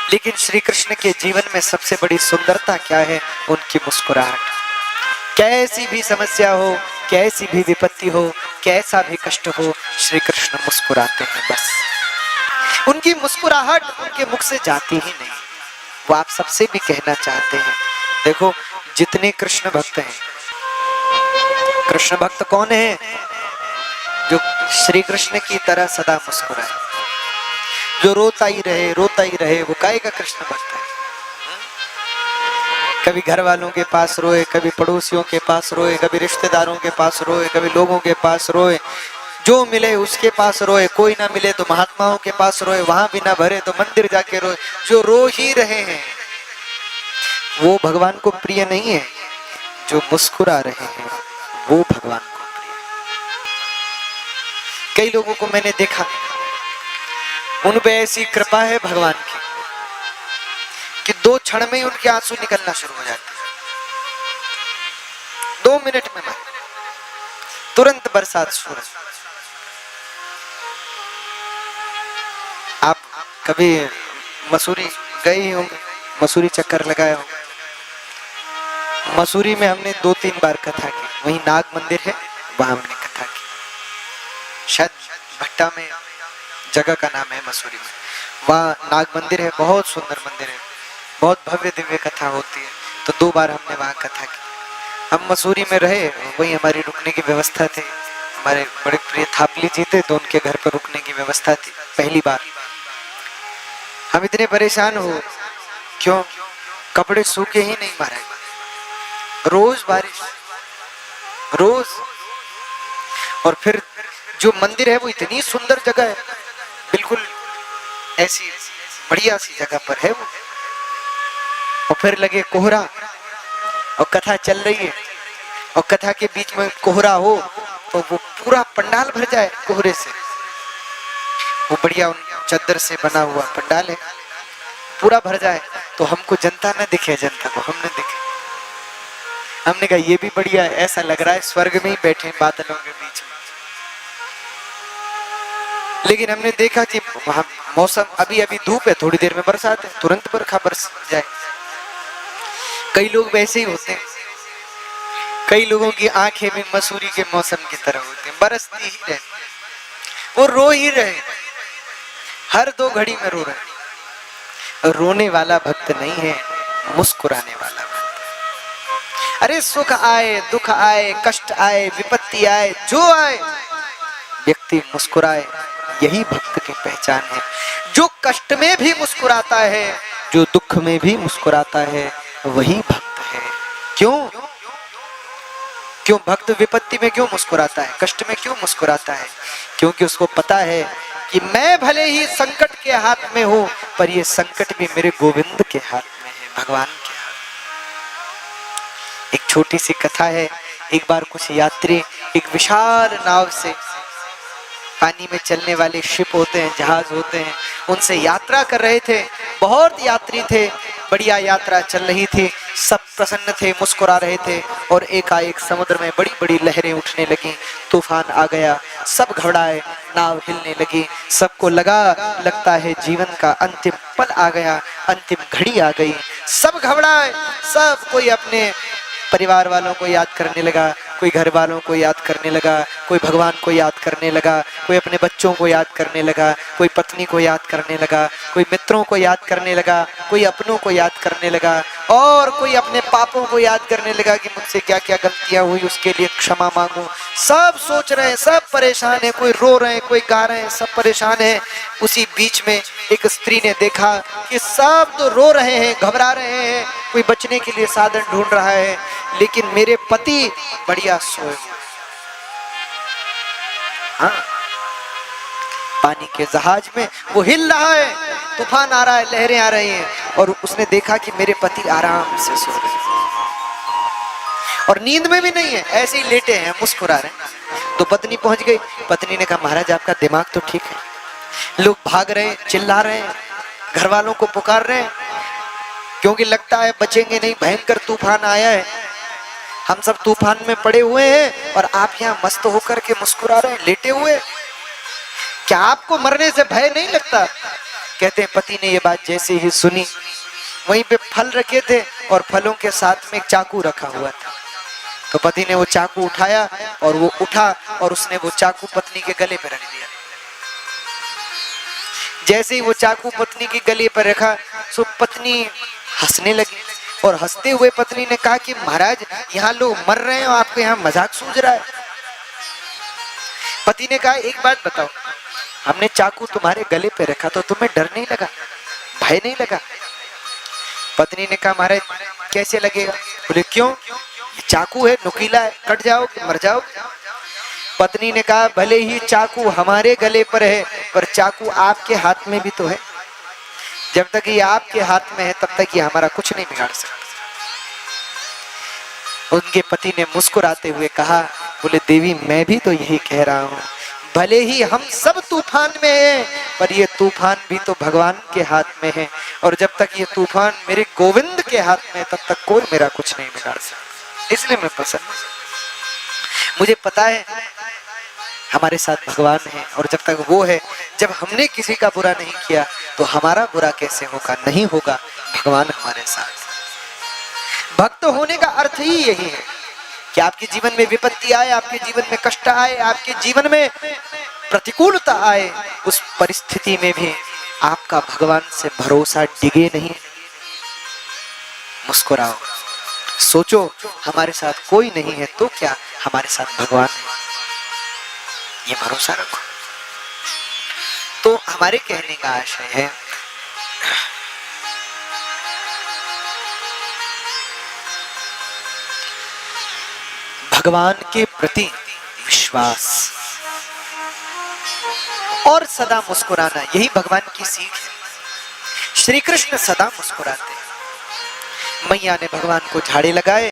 लेकिन श्री कृष्ण के जीवन में सबसे बड़ी सुंदरता क्या है? उनकी मुस्कुराहट। कैसी भी समस्या हो, कैसी भी विपत्ति हो, कैसा भी कष्ट हो, श्री कृष्ण मुस्कुराते हैं बस। उनकी मुस्कुराहट उनके मुख से जाती ही नहीं। वो आप सबसे भी कहना चाहते हैं। देखो, जितने कृष्ण भक्त हैं, कृष्ण भक्त कौन है? जो श्री कृष्ण की तरह सदा मुस्कुराए, जो रोता ही रहे, वो काहे का कृष्ण भक्त है? कभी घर वालों के पास रोए, कभी पड़ोसियों के पास रोए, कभी रिश्तेदारों के पास रोए, कभी लोगों के पास रोए, जो मिले उसके पास रोए, कोई ना मिले तो महात्माओं के पास रोए, वहां भी ना भरे तो मंदिर जाके रोए। जो रो ही रहे हैं वो भगवान को प्रिय नहीं है। जो मुस्कुरा रहे हैं वो भगवान को प्रिय है। कई लोगों को मैंने देखा, उन पे ऐसी कृपा है भगवान की कि 2 क्षण में ही उनके आंसू निकलना शुरू हो जाते हैं। 2 मिनट में तुरंत बरसात शुरू। आप कभी मसूरी गए होंगे, मसूरी चक्कर लगाया होगा। मसूरी में हमने 2-3 बार कथा की। वहीं नाग मंदिर है, वहां हमने कथा की। शायद भट्टा में जगह का नाम है मसूरी में। वहाँ नाग मंदिर है, बहुत सुंदर मंदिर है, बहुत भव्य दिव्य कथा होती है। तो 2 बार हमने वहाँ कथा की। हम मसूरी में रहे, वहीं हमारी रुकने की व्यवस्था थी। हमारे बड़े प्रिय थापली जी थे, तो उनके घर पर रुकने की व्यवस्था थी। पहली बार हम इतने परेशान हो, क्यों? कपड़े सूखे ही नहीं महाराज, रोज बारिश, रोज। और फिर जो मंदिर है वो इतनी सुंदर जगह है, बिल्कुल ऐसी बढ़िया सी जगह पर है वो। और फिर लगे कोहरा, और कथा चल रही है, और कथा के बीच में कोहरा हो तो वो पूरा पंडाल भर जाए कोहरे से। वो बढ़िया उन चद्दर से बना हुआ पंडाल है, पूरा भर जाए तो हमको जनता न दिखे, जनता को हम न दिखे। हमने कहा ये भी बढ़िया है, ऐसा लग रहा है स्वर्ग में ही बैठे बादलों के बीच में। लेकिन हमने देखा कि वहां मौसम अभी अभी धूप है, थोड़ी देर में बरसात है, तुरंत बरखा बरस जाए। कई लोग वैसे ही होते हैं, कई लोगों की आंखें भी मसूरी के मौसम की तरह होती हैं, बरसती ही रहती, वो रो ही रहे, हर 2 घड़ी में रो रहे। रोने वाला भक्त नहीं है, मुस्कुराने वाला भक्त। अरे सुख आए, दुख आए, कष्ट आए, विपत्ति आए, जो आए, व्यक्ति मुस्कुराए, यही भक्त की पहचान है। जो कष्ट में भी मुस्कुराता है, जो दुख में भी मुस्कुराता है, वही भक्त है। क्यों? क्यों भक्त विपत्ति में क्यों मुस्कुराता है, कष्ट में क्यों मुस्कुराता है? क्योंकि उसको पता है कि मैं भले ही संकट के हाथ में हूं, पर ये संकट भी मेरे गोविंद के हाथ में है, भगवान के हाथ। एक छोटी सी कथा है। एक बार कुछ यात्री एक विशाल नाव से, पानी में चलने वाले शिप होते हैं, जहाज होते हैं, उनसे यात्रा कर रहे थे। बहुत यात्री थे, बढ़िया यात्रा चल रही थी, सब प्रसन्न थे, मुस्कुरा रहे थे। और एकाएक समुद्र में बड़ी बड़ी लहरें उठने लगी, तूफान आ गया, सब घबराए, नाव हिलने लगी। सबको लगता है जीवन का अंतिम पल आ गया, अंतिम घड़ी आ गई। सब घबराए, सब कोई अपने परिवार वालों को याद करने लगा, कोई घर वालों को याद करने लगा, कोई भगवान को याद करने लगा, कोई अपने बच्चों को याद करने लगा, कोई पत्नी को याद करने लगा, कोई मित्रों को याद करने लगा, कोई अपनों को याद करने लगा, और कोई अपने पापों को याद करने लगा कि मुझसे क्या क्या गलतियां हुई, उसके लिए क्षमा मांगू। सब सोच रहे हैं, सब परेशान है, कोई रो रहे हैं, कोई गा रहे हैं, सब परेशान है। उसी बीच में एक स्त्री ने देखा कि सब तो रो रहे हैं, घबरा रहे हैं, कोई बचने के लिए साधन ढूंढ रहा है, लेकिन मेरे पति बढ़िया सोए हुए। हाँ, पानी के जहाज में वो हिल रहा है, तूफान आ रहा है, लहरें आ रही हैं, और उसने देखा कि मेरे पति आराम से सो रहे हैं, और नींद में भी नहीं है, ऐसे ही लेटे हैं, मुस्कुरा रहे हैं। तो पत्नी पहुंच गई। पत्नी ने कहा, महाराज आपका दिमाग तो ठीक है, लोग भाग रहे हैं, चिल्ला रहे हैं, घर वालों को पुकार रहे हैं, क्योंकि लगता है बचेंगे नहीं, भयंकर तूफान आया है, हम सब तूफान में पड़े हुए हैं, और आप यहाँ मस्त होकर के मुस्कुरा रहे हैं, लेटे हुए। क्या आपको मरने से भय नहीं लगता? कहते हैं पति ने ये बात जैसे ही सुनी, वहीं पे फल रखे थे और फलों के साथ में एक चाकू रखा हुआ था। तो पति ने वो चाकू उठाया और वो उठा और उसने वो चाकू पत्नी के गले पर रख दिया। जैसे ही वो चाकू पत्नी के गले पर रखा, सो पत्नी हंसने लगी और हंसते हुए पत्नी ने कहा कि महाराज, यहाँ लोग मर रहे हैं और आपको यहाँ मजाक सूझ रहा है। पति ने कहा एक बात बताओ, हमने चाकू तुम्हारे गले पे रखा तो तुम्हें डर नहीं लगा, भय नहीं लगा? पत्नी ने कहा महाराज कैसे लगेगा? बोले क्यों? चाकू है, नुकीला है, कट जाओगे, मर जाओगे। पत्नी ने कहा भले ही चाकू हमारे गले पर है, पर चाकू आपके हाथ में भी तो है। जब तक ये आपके हाथ में है तब तक ये हमारा कुछ नहीं बिगाड़ सकता। उनके पति ने मुस्कुराते हुए कहा, बोले देवी मैं भी तो यही कह रहा हूँ, भले ही हम सब तूफान में हैं, पर ये तूफान भी तो भगवान के हाथ में है, और जब तक ये तूफान मेरे गोविंद के हाथ में है तब तक कोई मेरा कुछ नहीं बिगाड़ सकता। इसलिए मैं प्रसन्न हूं। मुझे पता है हमारे साथ भगवान है, और जब तक वो है, जब हमने किसी का बुरा नहीं किया तो हमारा बुरा कैसे होगा? नहीं होगा, भगवान हमारे साथ। भक्त होने का अर्थ ही यही है कि आपके जीवन में विपत्ति आए, आपके जीवन में कष्ट आए, आपके जीवन में प्रतिकूलता आए, उस परिस्थिति में भी आपका भगवान से भरोसा डिगे नहीं। मुस्कुराओ, सोचो हमारे साथ कोई नहीं है तो क्या, हमारे साथ भगवान है, ये भरोसा रखो। तो हमारे कहने का आशय है भगवान के प्रति विश्वास और सदा मुस्कुराना, यही भगवान की सीख है। श्री कृष्ण सदा मुस्कुराते। मैया ने भगवान को झाड़े लगाए,